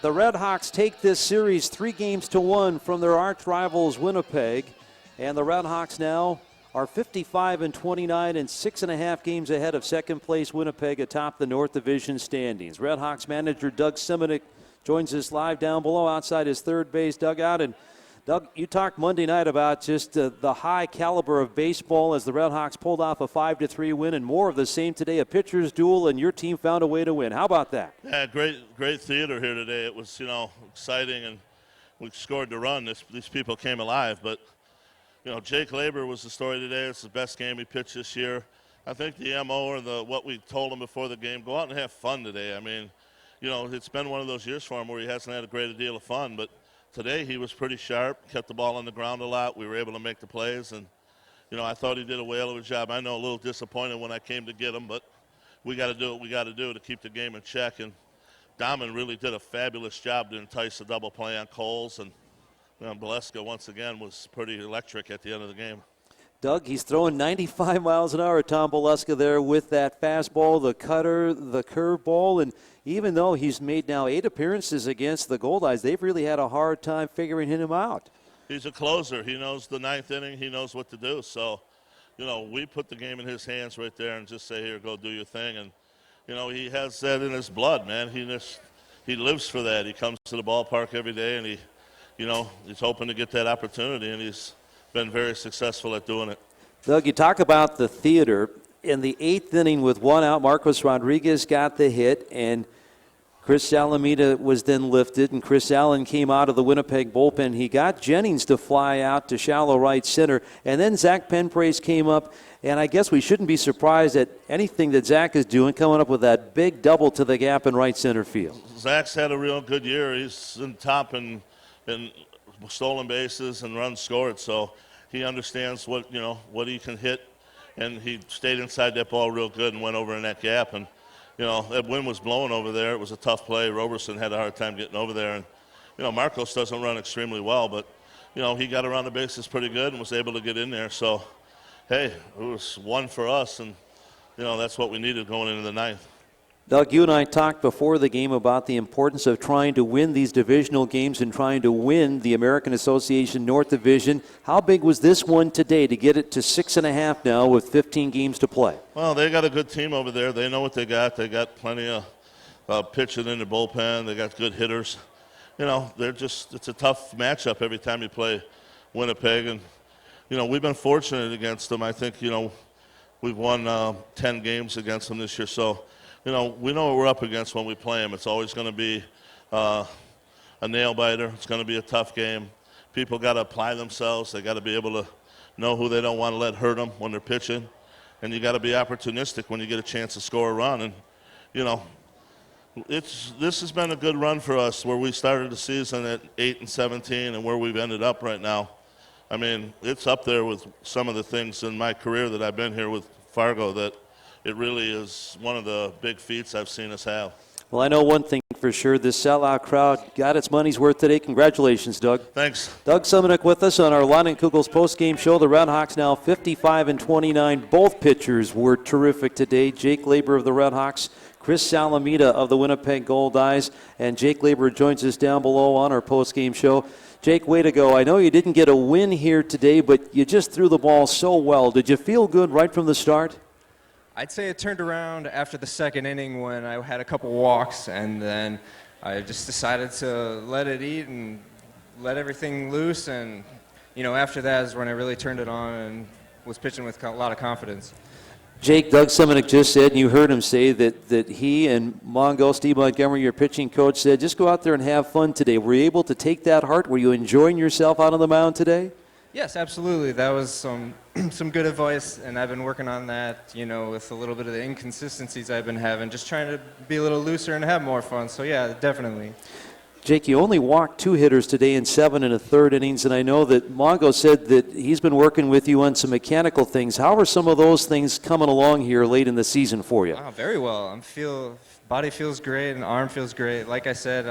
The RedHawks take this series 3-1 from their arch rivals Winnipeg, and the RedHawks now are 55-29 and 6.5 games ahead of second place Winnipeg atop the North Division standings. RedHawks manager Doug Simonic joins us live down below outside his third base dugout. And Doug, you talked Monday night about just the high caliber of baseball as the RedHawks pulled off a 5-3 win, and more of the same today, a pitcher's duel, and your team found a way to win. How about that? Yeah, great theater here today. It was, exciting, and we scored the run. These people came alive, but Jake Labor was the story today. It's the best game he pitched this year. I think the MO or what we told him before the game, go out and have fun today. I mean, it's been one of those years for him where he hasn't had a great deal of fun, but today he was pretty sharp, kept the ball on the ground a lot. We were able to make the plays, and, I thought he did a whale of a job. I know a little disappointed when I came to get him, but we got to do what we got to do to keep the game in check. And Dahman really did a fabulous job to entice the double play on Coles, and Boleska, once again, was pretty electric at the end of the game. Doug, he's throwing 95 miles an hour, Tom Boleska, there with that fastball, the cutter, the curveball. And even though he's made now 8 appearances against the Gold Eyes, they've really had a hard time figuring him out. He's a closer. He knows the ninth inning. He knows what to do. So, we put the game in his hands right there and just say, here, go do your thing. And, he has that in his blood, man. He lives for that. He comes to the ballpark every day, and he's hoping to get that opportunity, and he's been very successful at doing it. Doug, you talk about the theater. In the 8th inning with 1 out, Marcos Rodriguez got the hit, and Chris Alameda was then lifted, and Chris Allen came out of the Winnipeg bullpen. He got Jennings to fly out to shallow right center, and then Zach Penprace came up, and I guess we shouldn't be surprised at anything that Zach is doing, coming up with that big double to the gap in right center field. Zach's had a real good year. He's in top in stolen bases and runs scored, so he understands what he can hit, and he stayed inside that ball real good and went over in that gap. And that wind was blowing over there. It was a tough play. Roberson had a hard time getting over there, and Marcos doesn't run extremely well, but he got around the bases pretty good and was able to get in there. So hey, it was 1 for us, and that's what we needed going into the 9th. Doug, you and I talked before the game about the importance of trying to win these divisional games and trying to win the American Association North Division. How big was this one today to get it to 6.5 now with 15 games to play? Well, they got a good team over there. They know what they got. They got plenty of pitching in the bullpen. They got good hitters. It's a tough matchup every time you play Winnipeg. And, we've been fortunate against them. I think, we've won 10 games against them this year. So, we know what we're up against when we play them. It's always going to be a nail-biter. It's going to be a tough game. People got to apply themselves. They got to be able to know who they don't want to let hurt them when they're pitching. And you got to be opportunistic when you get a chance to score a run. And, this has been a good run for us where we started the season at 8-17 and where we've ended up right now. I mean, it's up there with some of the things in my career that I've been here with Fargo that it really is one of the big feats I've seen us have. Well, I know one thing for sure. This sellout crowd got its money's worth today. Congratulations, Doug. Thanks. Doug Simonic with us on our Lon and Kugel's postgame show. The RedHawks now 55-29. Both pitchers were terrific today. Jake Labor of the RedHawks, Chris Alameda of the Winnipeg Gold Eyes, and Jake Labor joins us down below on our postgame show. Jake, way to go. I know you didn't get a win here today, but you just threw the ball so well. Did you feel good right from the start? I'd say it turned around after the 2nd inning when I had a couple walks, and then I just decided to let it eat and let everything loose. And, after that is when I really turned it on and was pitching with a lot of confidence. Jake, Doug Simonic just said, and you heard him say that he and Mongo, Steve Montgomery, your pitching coach, said, just go out there and have fun today. Were you able to take that heart? Were you enjoying yourself out on the mound today? Yes, absolutely. That was some good advice, and I've been working on that, with a little bit of the inconsistencies I've been having, just trying to be a little looser and have more fun. So, yeah, definitely. Jake, you only walked 2 hitters today in 7 1/3 innings, and I know that Mongo said that he's been working with you on some mechanical things. How are some of those things coming along here late in the season for you? Oh, very well. Body feels great and arm feels great. Like I said,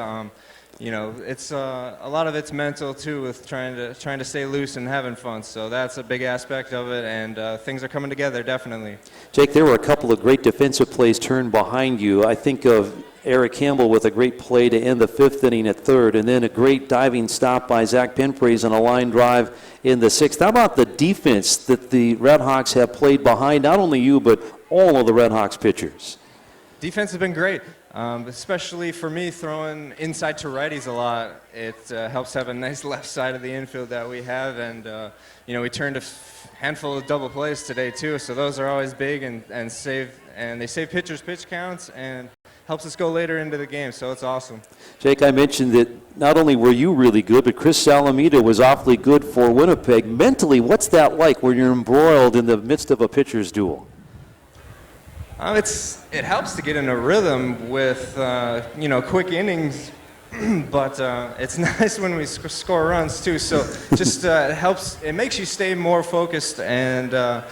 it's a lot of it's mental too, with trying to stay loose and having fun. So that's a big aspect of it, and things are coming together definitely. Jake, there were a couple of great defensive plays turned behind you. I think of Eric Campbell with a great play to end the 5th inning at third, and then a great diving stop by Zach Penpraise on a line drive in the 6th. How about the defense that the RedHawks have played behind not only you but all of the RedHawks pitchers? Defense has been great, especially for me throwing inside to righties a lot. It helps have a nice left side of the infield that we have, and we turned a handful of double plays today too, so those are always big and they save pitchers' pitch counts and helps us go later into the game, so it's awesome. Jake, I mentioned that not only were you really good, but Chris Salamita was awfully good for Winnipeg. Mentally, what's that like when you're embroiled in the midst of a pitcher's duel? It helps to get in a rhythm with quick innings, but it's nice when we score runs too. So just it helps. It makes you stay more focused, and it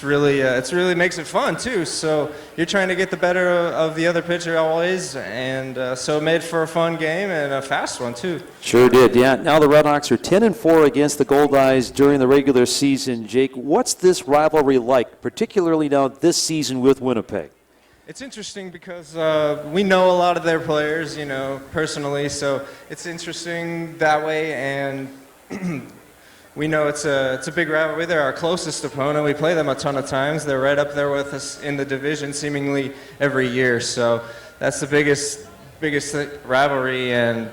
really makes it fun too. So you're trying to get the better of the other pitcher always, and so it made for a fun game and a fast one too. Sure did, yeah. Now the RedHawks are 10-4 against the Goldeyes during the regular season. Jake, what's this rivalry like, particularly now this season with Winnipeg? It's interesting because we know a lot of their players, personally, so it's interesting that way, and we know it's a big rivalry. They're our closest opponent. We play them a ton of times. They're right up there with us in the division seemingly every year. So that's the biggest rivalry, and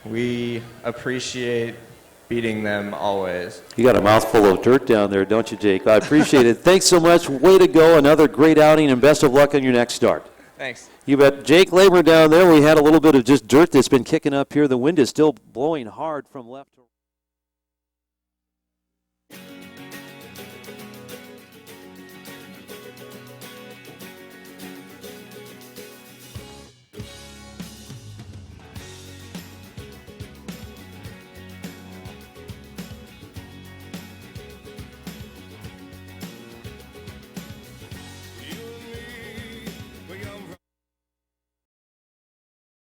we appreciate beating them always. You got a mouthful of dirt down there, don't you, Jake? I appreciate it. Thanks so much. Way to go. Another great outing, and best of luck on your next start. Thanks. You bet. Jake Labor down there. We had a little bit of just dirt that's been kicking up here. The wind is still blowing hard from left to right.